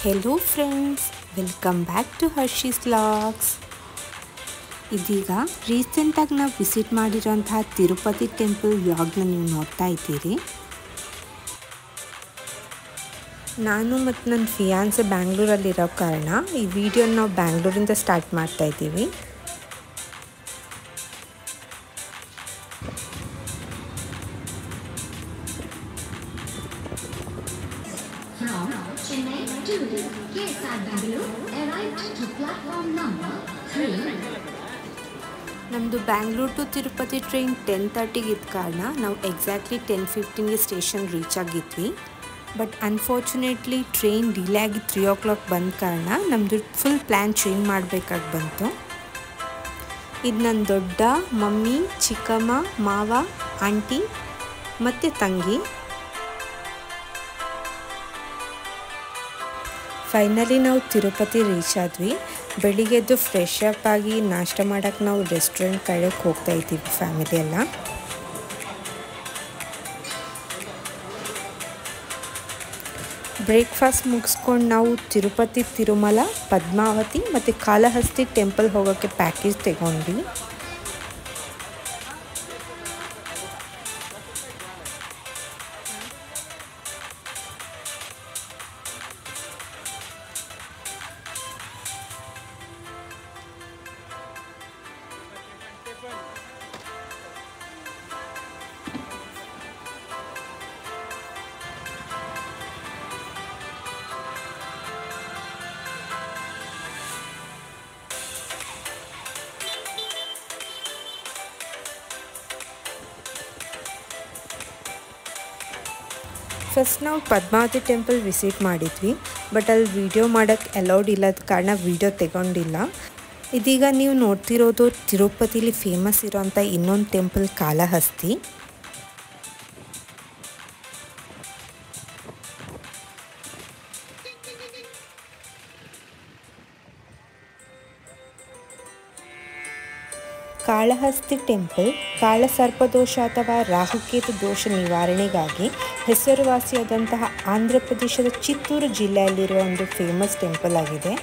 Hello friends, welcome back to Harshi's vlogs. ಇದೀಗ ರೀಸೆಂಟಾಗಿ ನಾವು ವಿಸಿಟ್ ಮಾಡಿರೋಂತಹ ತಿರುಪತಿ ಟೆಂಪಲ್ ವ್ಲಾಗ್ನ ನೀವು ನೋಡ್ತಾ ಇದ್ದೀರಿ. ನಾನು ಮತ್ತು ನನ್ನ ಫಿಯಾನ್ಸೆ ಬ್ಯಾಂಗ್ಳೂರಲ್ಲಿರೋ ಕಾರಣ ಈ ವಿಡಿಯೋನ ನಾವು ಬ್ಯಾಂಗ್ಳೂರಿಂದ ಸ್ಟಾರ್ಟ್ ಮಾಡ್ತಾ ಇದ್ದೀವಿ. From Chennai to KSR Bangalore, arrived to platform number 3. ನಮ್ಮದು ಬ್ಯಾಂಗ್ಳೂರ್ ಟು ತಿರುಪತಿ ಟ್ರೈನ್ 10:30ಗೆ ಇದ್ದ ಕಾರಣ ನಾವು ಎಕ್ಸಾಕ್ಟ್ಲಿ 10:15ಗೆ ಸ್ಟೇಷನ್ ರೀಚ್ ಆಗಿದ್ವಿ. ಬಟ್ ಅನ್ಫಾರ್ಚುನೇಟ್ಲಿ ಟ್ರೈನ್ ಡಿಲೇ ಆಗಿ 3 o'clock ಬಂದ ಕಾರಣ ನಮ್ಮದು ಫುಲ್ ಪ್ಲ್ಯಾನ್ ಚೇಂಜ್ ಮಾಡಬೇಕಾಗಿ ಬಂತು. ಇದು ನನ್ನ ದೊಡ್ಡ ಮಮ್ಮಿ, ಚಿಕ್ಕಮ್ಮ, ಮಾವ, ಆಂಟಿ ಮತ್ತು ತಂಗಿ. ಫೈನಲಿ ನಾವು ತಿರುಪತಿ ರೀಚ್ ಆದ್ವಿ. ಬೆಳಿಗ್ಗೆದ್ದು ಫ್ರೆಶ್ ಅಪ್ ಆಗಿ ನಾಷ್ಟ ಮಾಡೋಕ್ಕೆ ನಾವು ರೆಸ್ಟೋರೆಂಟ್ ಕಡೆಗೆ ಹೋಗ್ತಾ ಇದ್ದೀವಿ ಫ್ಯಾಮಿಲಿ ಎಲ್ಲ. ಬ್ರೇಕ್ಫಾಸ್ಟ್ ಮುಗಿಸ್ಕೊಂಡು ನಾವು ತಿರುಪತಿ, ತಿರುಮಲ, ಪದ್ಮಾವತಿ ಮತ್ತು ಕಾಳಹಸ್ತಿ ಟೆಂಪಲ್ ಹೋಗೋಕ್ಕೆ ಪ್ಯಾಕೇಜ್ ತಗೊಂಡ್ವಿ. ಫಸ್ಟ್ ನಾವು ಪದ್ಮಾವತಿ ಟೆಂಪಲ್ ವಿಸಿಟ್ ಮಾಡಿದ್ವಿ. ಬಟ್ ಅಲ್ಲಿ ವಿಡಿಯೋ ಮಾಡೋಕ್ಕೆ ಅಲೌಡ್ ಇಲ್ಲದ ಕಾರಣ ವಿಡಿಯೋ ತಗೊಂಡಿಲ್ಲ. ಇದೀಗ ನೀವು ನೋಡ್ತಿರೋದು ತಿರುಪತಿಲಿ ಫೇಮಸ್ ಇರೋಂಥ ಇನ್ನೊಂದು ಟೆಂಪಲ್ ಕಾಳಹಸ್ತಿ. ಕಾಳಹಸ್ತಿ ಟೆಂಪಲ್ ಕಾಳಸರ್ಪದೋಷ ಅಥವಾ ರಾಹುಕೇತು ದೋಷ ನಿವಾರಣೆಗಾಗಿ ಹೆಸರುವಾಸಿಯಾದಂತಹ ಆಂಧ್ರ ಪ್ರದೇಶದ ಚಿತ್ತೂರು ಜಿಲ್ಲೆಯಲ್ಲಿರುವ ಒಂದು ಫೇಮಸ್ ಟೆಂಪಲ್ ಆಗಿದೆ.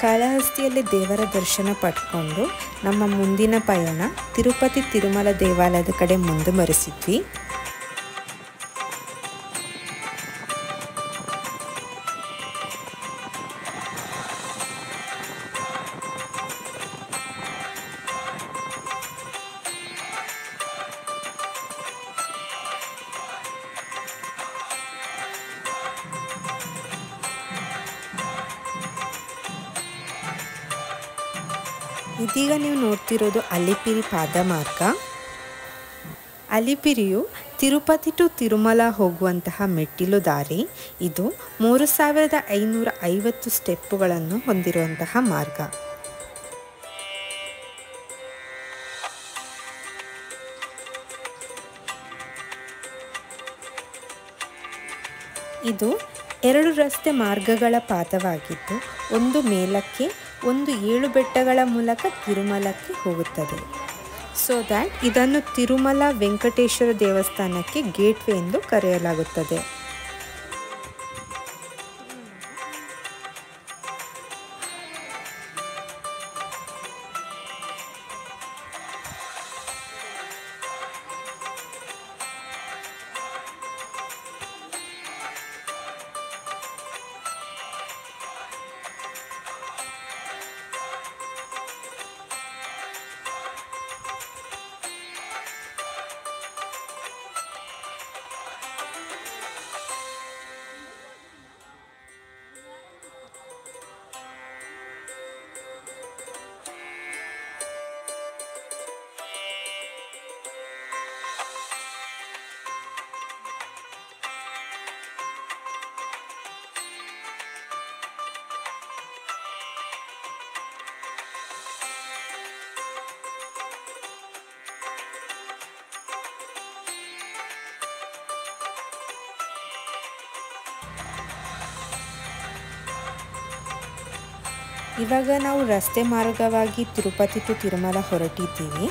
ಕಾಳಹಸ್ತಿಯಲ್ಲಿ ದೇವರ ದರ್ಶನ ಪಡ್ಕೊಂಡು ನಮ್ಮ ಮುಂದಿನ ಪಯಣ ತಿರುಪತಿ ತಿರುಮಲ ದೇವಾಲಯದ ಕಡೆ ಮುಂದುವರಿಸಿದ್ವಿ. ಇದೀಗ ನೀವು ನೋಡ್ತಿರೋದು ಅಲಿಪಿರಿ ಪಾದಮಾರ್ಗ. ಅಲಿಪಿರಿಯು ತಿರುಪತಿ ಟು ತಿರುಮಲ ಹೋಗುವಂತಹ ಮೆಟ್ಟಿಲು ದಾರಿ. ಇದು 3550 ಸ್ಟೆಪ್ಪುಗಳನ್ನು ಹೊಂದಿರುವಂತಹ ಮಾರ್ಗ. ಇದು 2 ರಸ್ತೆ ಮಾರ್ಗಗಳ ಪಾದವಾಗಿದ್ದು, ಒಂದು ಮೇಲಕ್ಕೆ, ಒಂದು 7 ಬೆಟ್ಟಗಳ ಮೂಲಕ ತಿರುಮಲಕ್ಕೆ ಹೋಗುತ್ತದೆ. ಸೊ ದ್ಯಾಟ್ ಇದನ್ನು ತಿರುಮಲ ವೆಂಕಟೇಶ್ವರ ದೇವಸ್ಥಾನಕ್ಕೆ ಗೇಟ್ವೇ ಎಂದು ಕರೆಯಲಾಗುತ್ತದೆ. ಇವಾಗ ನಾವು ರಸ್ತೆ ಮಾರ್ಗವಾಗಿ ತಿರುಪತಿ ಟು ತಿರುಮಲ ಹೊರಟಿದ್ದೀವಿ.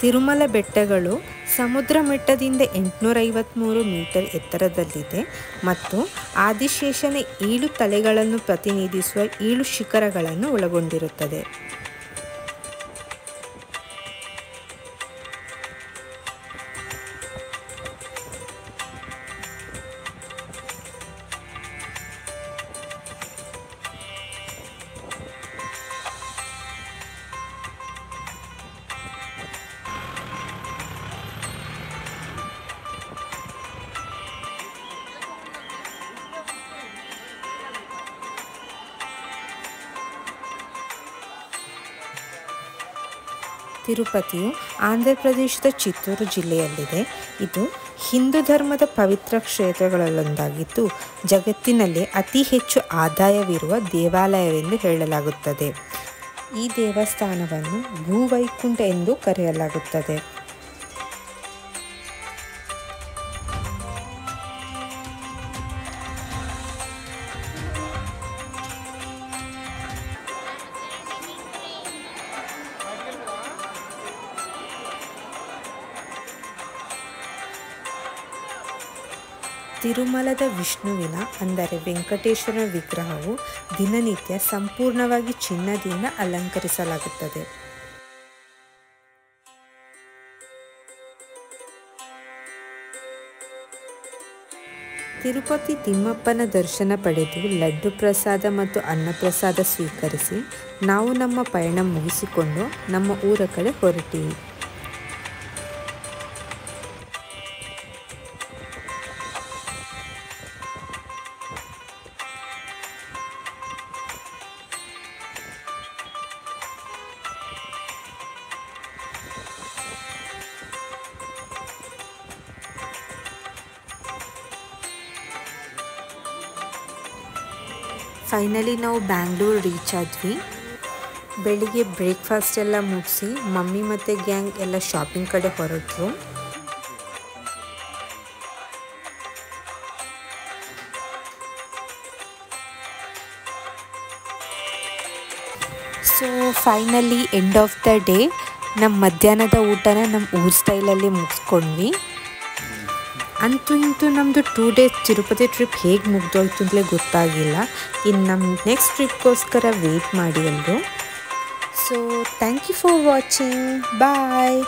ತಿರುಮಲ ಬೆಟ್ಟಗಳು ಸಮುದ್ರ ಮಟ್ಟದಿಂದ 853 ಮೀಟರ್ ಎತ್ತರದಲ್ಲಿದೆ ಮತ್ತು ಆದಿಶೇಷನ 7 ತಲೆಗಳನ್ನು ಪ್ರತಿನಿಧಿಸುವ 7 ಶಿಖರಗಳನ್ನು ಒಳಗೊಂಡಿರುತ್ತದೆ. ತಿರುಪತಿಯು ಆಂಧ್ರ ಪ್ರದೇಶದ ಚಿತ್ತೂರು ಜಿಲ್ಲೆಯಲ್ಲಿದೆ. ಇದು ಹಿಂದೂ ಧರ್ಮದ ಪವಿತ್ರ ಕ್ಷೇತ್ರಗಳಲ್ಲೊಂದಾಗಿದ್ದು ಜಗತ್ತಿನಲ್ಲೇ ಅತಿ ಹೆಚ್ಚು ಆದಾಯವಿರುವ ದೇವಾಲಯವೆಂದು ಹೇಳಲಾಗುತ್ತದೆ. ಈ ದೇವಸ್ಥಾನವನ್ನು ಭೂವೈಕುಂಠ ಎಂದು ಕರೆಯಲಾಗುತ್ತದೆ. ತಿರುಮಲದ ವಿಷ್ಣುವಿನ ಅಂದರೆ ವೆಂಕಟೇಶ್ವರ ವಿಗ್ರಹವು ದಿನನಿತ್ಯ ಸಂಪೂರ್ಣವಾಗಿ ಚಿನ್ನದಿಂದ ಅಲಂಕರಿಸಲಾಗುತ್ತದೆ. ತಿರುಪತಿ ತಿಮ್ಮಪ್ಪನ ದರ್ಶನ ಪಡೆದು ಲಡ್ಡು ಪ್ರಸಾದ ಮತ್ತು ಅನ್ನಪ್ರಸಾದ ಸ್ವೀಕರಿಸಿ ನಾವು ನಮ್ಮ ಪಯಣ ಮುಗಿಸಿಕೊಂಡು ನಮ್ಮ ಊರ ಕಡೆ ಹೊರಟಿವಿ. ಫೈನಲಿ ನಾವು ಬ್ಯಾಂಗ್ಳೂರು ರೀಚ್ ಆದ್ವಿ. ಬೆಳಿಗ್ಗೆ ಬ್ರೇಕ್ಫಾಸ್ಟ್ ಎಲ್ಲ ಮುಗಿಸಿ ಮಮ್ಮಿ ಮತ್ತು ಗ್ಯಾಂಗ್ ಎಲ್ಲ ಶಾಪಿಂಗ್ ಕಡೆ ಹೊರಟರು. So finally end of the day ನಮ್ಮ ಮಧ್ಯಾಹ್ನದ ಊಟನ ನಮ್ಮ ಊರ್ ಸ್ಟೈಲಲ್ಲಿ ಮುಗಿಸ್ಕೊಂಡ್ವಿ. ಅಂತೂ ಇಂತೂ ನಮ್ಮದು 2 ಡೇಸ್ ತಿರುಪತಿ ಟ್ರಿಪ್ ಹೇಗೆ ಮುಗ್ದೋಯ್ತು ಅಂತಲೇ ಗೊತ್ತಾಗಿಲ್ಲ. ಇನ್ನು ನಮ್ಮ ನೆಕ್ಸ್ಟ್ ಟ್ರಿಪ್ಗೋಸ್ಕರ ವೇಟ್ ಮಾಡಿ ಎಲ್ಲರೂ. So thank you for watching. Bye.